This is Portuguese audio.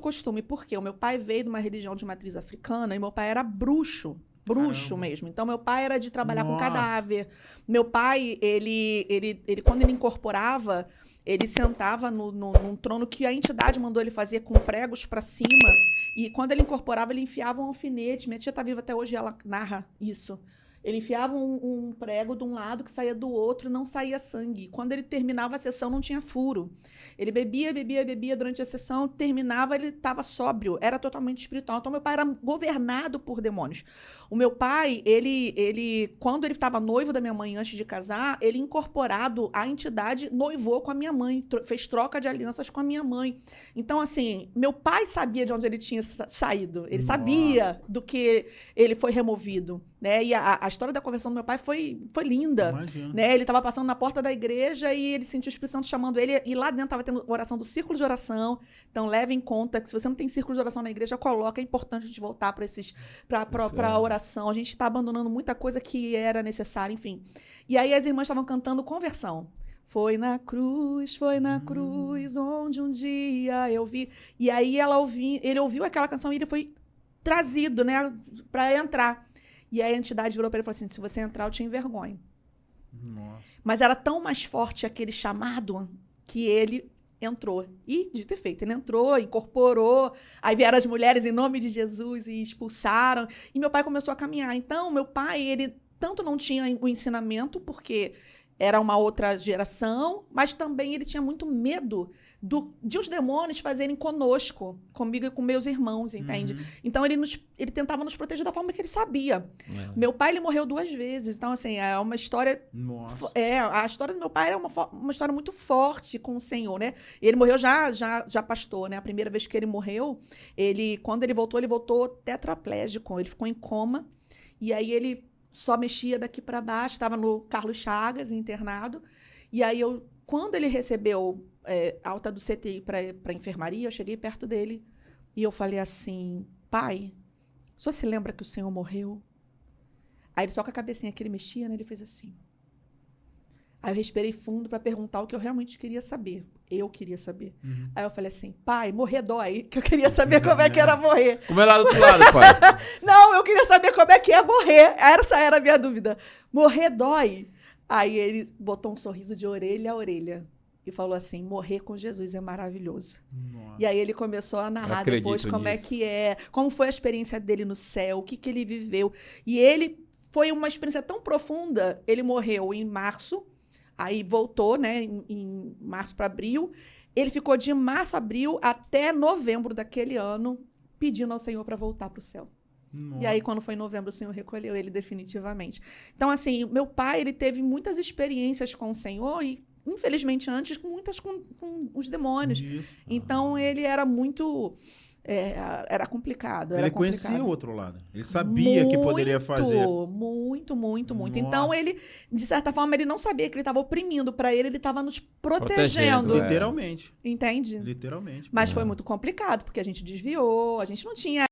costume, porque o meu pai veio de uma religião de matriz africana e meu pai era bruxo. Bruxo Caramba. mesmo. Então, meu pai era de trabalhar com Nossa. cadáver. Meu pai, quando ele incorporava, ele sentava num trono que a entidade mandou ele fazer com pregos para cima. E quando ele incorporava, ele enfiava um alfinete. Minha tia tá viva até hoje, ela narra isso. Ele enfiava um prego de um lado que saía do outro e não saía sangue. Quando ele terminava a sessão, não tinha furo. Ele bebia durante a sessão, terminava, ele estava sóbrio, era totalmente espiritual. Então, meu pai era governado por demônios. O meu pai, quando ele estava noivo da minha mãe antes de casar, ele incorporado à entidade, noivou com a minha mãe, fez troca de alianças com a minha mãe. Então, assim, meu pai sabia de onde ele tinha saído. Ele sabia do que ele foi removido. Né? E a história da conversão do meu pai foi linda. Né? Ele estava passando na porta da igreja e ele sentiu o Espírito Santo chamando ele, e lá dentro estava tendo oração do círculo de oração. Então, leve em conta que se você não tem círculo de oração na igreja, coloca. É importante a gente voltar para a oração. A gente está abandonando muita coisa que era necessária, enfim. E aí as irmãs estavam cantando conversão. Foi na cruz, onde um dia eu vi. E aí ele ouviu aquela canção e ele foi trazido, né, para entrar. E aí a entidade virou para ele e falou assim, se você entrar, eu te envergonho. Nossa. Mas era tão mais forte aquele chamado que ele entrou. E, dito e feito, ele entrou, incorporou. Aí vieram as mulheres em nome de Jesus e expulsaram. E meu pai começou a caminhar. Então, meu pai, ele tanto não tinha o ensinamento, porque era uma outra geração, mas também ele tinha muito medo de os demônios fazerem conosco, comigo e com meus irmãos, entende? Então, ele tentava nos proteger da forma que ele sabia. Meu pai, ele morreu 2 vezes. Então, assim, é uma história... Nossa. A história do meu pai era uma história muito forte com o Senhor, né? Ele morreu já pastor, né? A primeira vez que ele morreu, quando ele voltou tetraplégico. Ele ficou em coma. E aí, ele só mexia daqui para baixo. Estava no Carlos Chagas, internado. E aí, quando ele recebeu alta do CTI para enfermaria, eu cheguei perto dele e eu falei assim, pai, o senhor se lembra que o senhor morreu? Aí ele só com a cabecinha que ele mexia, né, ele fez assim. Aí eu respirei fundo para perguntar o que eu realmente queria saber. Eu queria saber. Aí eu falei assim, pai, morrer dói, que eu queria saber como é que era morrer. Como é lá do outro lado, pai? Não, eu queria saber como é que é morrer. Essa era a minha dúvida. Morrer dói. Aí ele botou um sorriso de orelha a orelha e falou assim, morrer com Jesus é maravilhoso. Nossa. E aí ele começou a narrar depois como é que é, como foi a experiência dele no céu, o que ele viveu. E ele foi uma experiência tão profunda, ele morreu em março, aí voltou, né, em março para abril. Ele ficou de março a abril até novembro daquele ano, pedindo ao Senhor para voltar para o céu. Nossa. E aí, quando foi em novembro, o Senhor recolheu ele definitivamente. Então, assim, meu pai, ele teve muitas experiências com o Senhor e, infelizmente, antes, muitas com os demônios. Isso. Então, ele era muito... era complicado. Ele conhecia o outro lado. Ele sabia que poderia fazer. Muito. Nossa. Então, ele, de certa forma, ele não sabia que ele estava oprimindo. Para ele estava nos protegendo. Protegendo, Literalmente. Entende? Literalmente. Mas foi muito complicado, porque a gente desviou, a gente não tinha